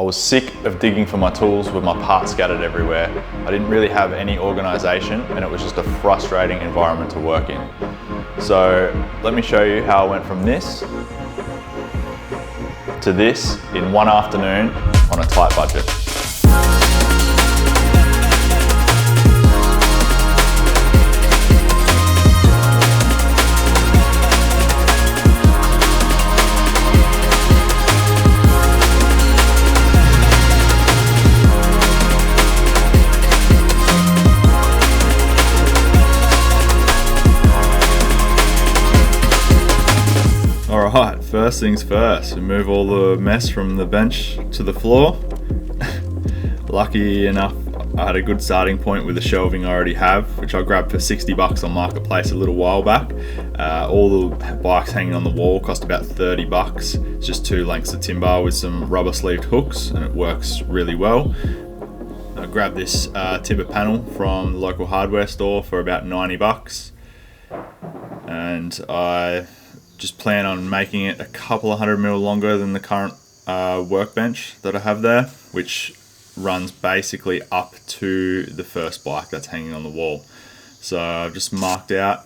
I was sick of digging for my tools with my parts scattered everywhere. I didn't really have any organisation and it was just a frustrating environment to work in. So let me show you how I went from this to this in one afternoon on a tight budget. Alright, first things first, remove all the mess from the bench to the floor. Lucky enough, I had a good starting point with the shelving I already have, which I grabbed for $60 on Marketplace a little while back. All the bikes hanging on the wall cost about $30. It's just 2 lengths of timber with some rubber sleeved hooks, and it works really well. I grabbed this timber panel from the local hardware store for about $90, and I just plan on making it a couple of 100mm longer than the current workbench that I have there, which runs basically up to the first bike that's hanging on the wall. So I've just marked out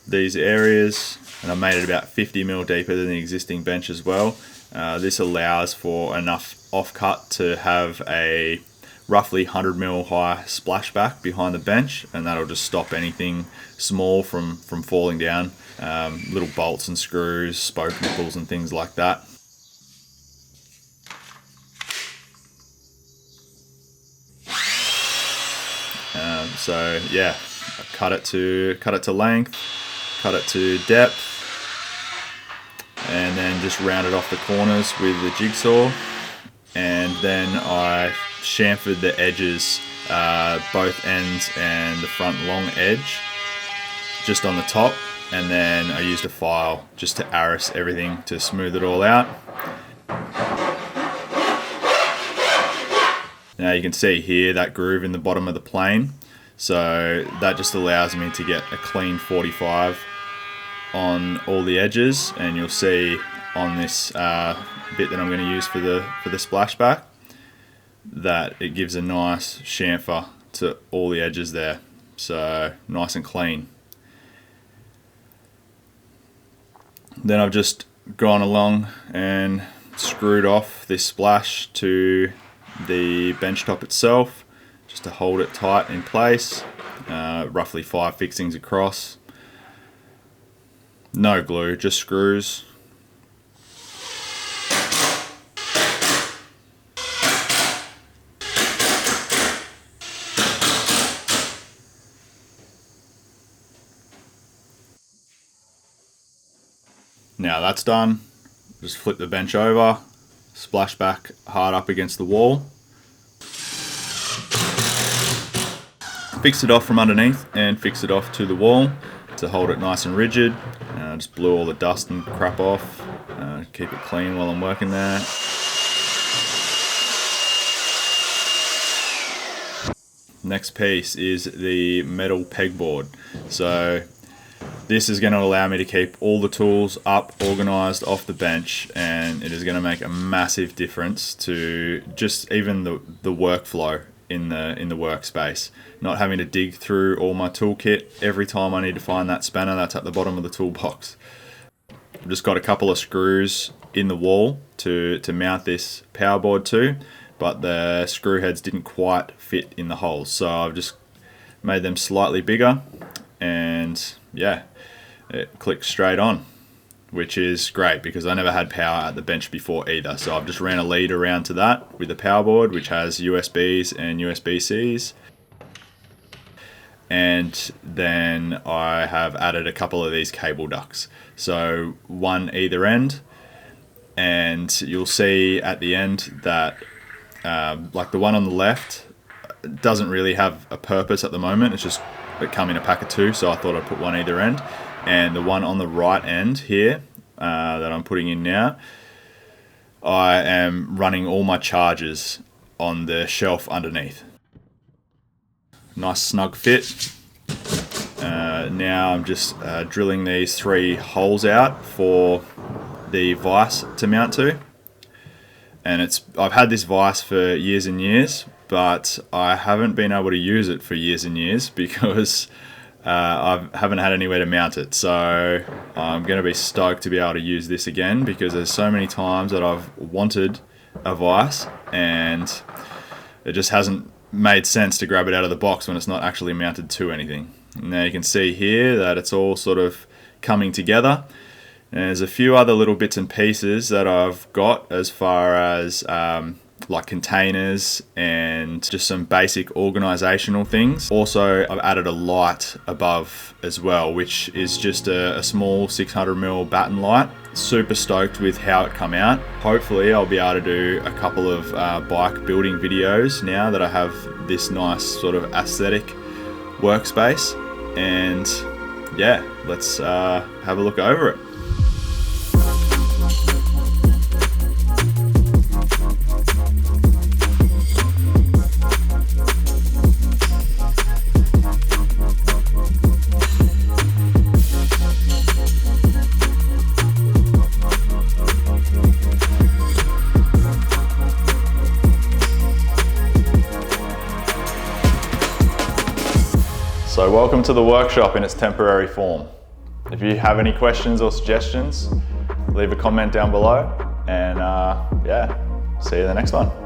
these areas and I made it about 50mm deeper than the existing bench as well. This allows for enough offcut to have a roughly 100mm high splashback behind the bench, and that'll just stop anything small from falling down. Little bolts and screws, spoke nipples and things like that. So yeah, I cut it to length, cut it to depth, and then just rounded off the corners with the jigsaw, and then I chamfered the edges, both ends and the front long edge, just on the top. And then I used a file just to arris everything to smooth it all out. Now you can see here that groove in the bottom of the plane. So that just allows me to get a clean 45 on all the edges. And you'll see on this bit that I'm going to use for the splashback that it gives a nice chamfer to all the edges there. So nice and clean. Then I've just gone along and screwed off this splash to the bench top itself, just to hold it tight in place. Roughly 5 fixings across. No glue, just screws. Now that's done, just flip the bench over, splash back hard up against the wall. Fix it off from underneath and fix it off to the wall to hold it nice and rigid. Just blew all the dust and crap off, keep it clean while I'm working there. Next piece is the metal pegboard. So this is going to allow me to keep all the tools up, organised off the bench, and it is going to make a massive difference to just even the workflow in the workspace. Not having to dig through all my toolkit every time I need to find that spanner that's at the bottom of the toolbox. I've just got a couple of screws in the wall to mount this power board to, but the screw heads didn't quite fit in the holes, so I've just made them slightly bigger, and yeah, it clicks straight on, which is great because I never had power at the bench before either. So I've just ran a lead around to that with the power board, which has USBs and USB-Cs. And then I have added a couple of these cable ducts. So one either end, and you'll see at the end that like the one on the left doesn't really have a purpose at the moment. It's just it come in a pack of 2, so I thought I'd put one either end. And the one on the right end here that I'm putting in now, I am running all my charges on the shelf underneath. Nice snug fit. Now I'm just drilling these 3 holes out for the vise to mount to. and I've had this vise for years and years, but I haven't been able to use it for years and years because I haven't had anywhere to mount it. So I'm going to be stoked to be able to use this again, because there's so many times that I've wanted a vise and it just hasn't made sense to grab it out of the box when it's not actually mounted to anything. Now you can see here that it's all sort of coming together. And there's a few other little bits and pieces that I've got as far as like containers and just some basic organizational things. Also, I've added a light above as well, which is just a small 600mm batten light. Super stoked with how it come out. Hopefully I'll be able to do a couple of bike building videos now that I have this nice sort of aesthetic workspace. And yeah, let's have a look over it. So welcome to the workshop in its temporary form. If you have any questions or suggestions, leave a comment down below, and yeah, see you in the next one.